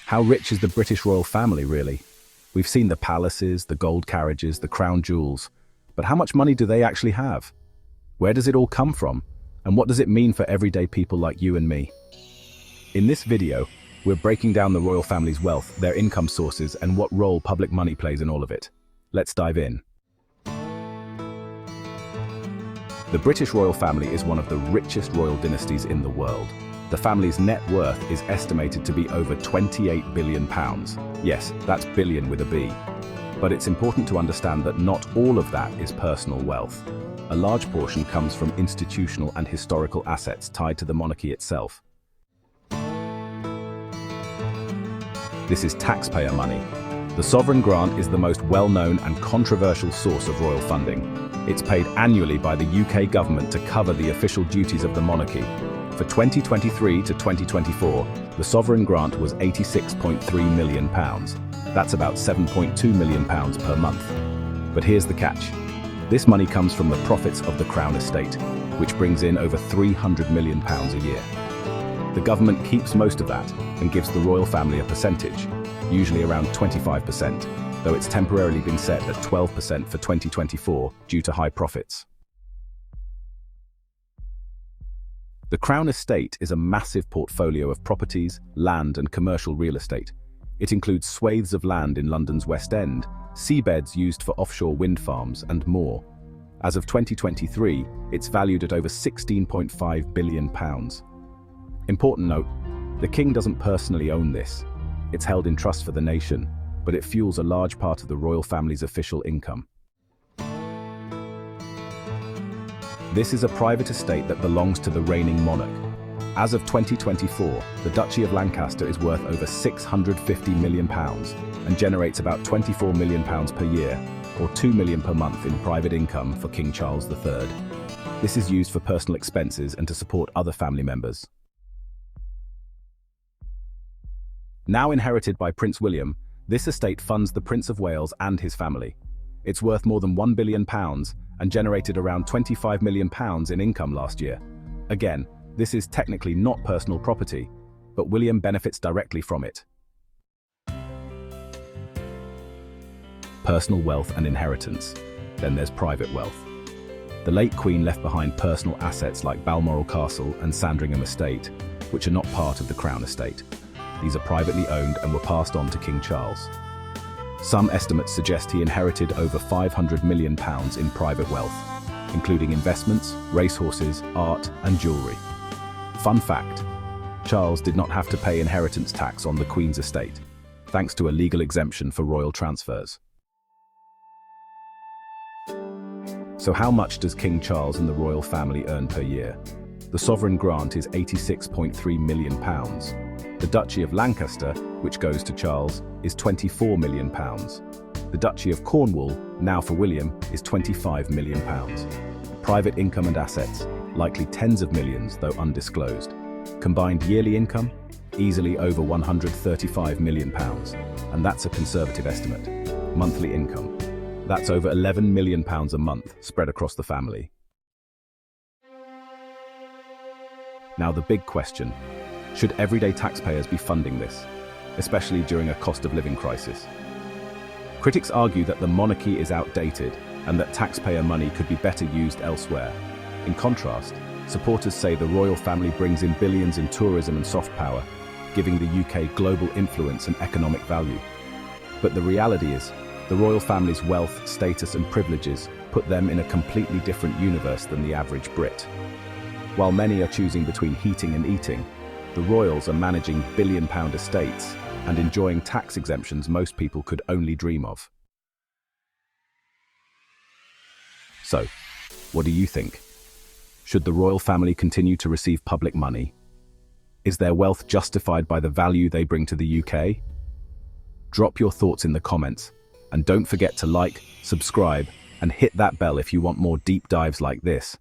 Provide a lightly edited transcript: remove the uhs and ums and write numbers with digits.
How rich is the British royal family, really? We've seen the palaces, the gold carriages, the crown jewels, but how much money do they actually have? Where does it all come from? And what does it mean for everyday people like you and me? In this video, we're breaking down the royal family's wealth, their income sources, and what role public money plays in all of it. Let's dive in. The British royal family is one of the richest royal dynasties in the world. The family's net worth is estimated to be over £28 billion. Yes, that's billion with a B. But it's important to understand that not all of that is personal wealth. A large portion comes from institutional and historical assets tied to the monarchy itself. This is taxpayer money. The sovereign grant is the most well-known and controversial source of royal funding. It's paid annually by the UK government to cover the official duties of the monarchy. For 2023 to 2024, the sovereign grant was £86.3 million. That's about £7.2 million per month. But here's the catch. This money comes from the profits of the Crown Estate, which brings in over £300 million a year. The government keeps most of that and gives the royal family a percentage, usually around 25%, though it's temporarily been set at 12% for 2024 due to high profits. The Crown Estate is a massive portfolio of properties, land and commercial real estate. It includes swathes of land in London's West End, seabeds used for offshore wind farms and more. As of 2023, it's valued at over £16.5 billion. Important note, the King doesn't personally own this. It's held in trust for the nation, but it fuels a large part of the royal family's official income. This is a private estate that belongs to the reigning monarch. As of 2024, the Duchy of Lancaster is worth over £650 million and generates about £24 million per year, or £2 million per month in private income for King Charles III. This is used for personal expenses and to support other family members. Now inherited by Prince William, this estate funds the Prince of Wales and his family. It's worth more than £1 billion and generated around £25 million in income last year. Again, this is technically not personal property, but William benefits directly from it. Personal wealth and inheritance. Then there's private wealth. The late Queen left behind personal assets like Balmoral Castle and Sandringham Estate, which are not part of the Crown Estate. These are privately owned and were passed on to King Charles. Some estimates suggest he inherited over £500 million in private wealth, including investments, racehorses, art, and jewellery. Fun fact, Charles did not have to pay inheritance tax on the Queen's estate, thanks to a legal exemption for royal transfers. So how much does King Charles and the royal family earn per year? The sovereign grant is £86.3 million. The Duchy of Lancaster, which goes to Charles, is £24 million. The Duchy of Cornwall, now for William, is £25 million. Private income and assets, likely tens of millions, though undisclosed. Combined yearly income, easily over £135 million, and that's a conservative estimate. Monthly income, that's over £11 million a month, spread across the family. Now the big question. Should everyday taxpayers be funding this, especially during a cost of living crisis? Critics argue that the monarchy is outdated and that taxpayer money could be better used elsewhere. In contrast, supporters say the royal family brings in billions in tourism and soft power, giving the UK global influence and economic value. But the reality is, the royal family's wealth, status and privileges put them in a completely different universe than the average Brit. While many are choosing between heating and eating, the royals are managing billion-pound estates and enjoying tax exemptions most people could only dream of. So, what do you think? Should the royal family continue to receive public money? Is their wealth justified by the value they bring to the UK? Drop your thoughts in the comments, and don't forget to like, subscribe, and hit that bell if you want more deep dives like this.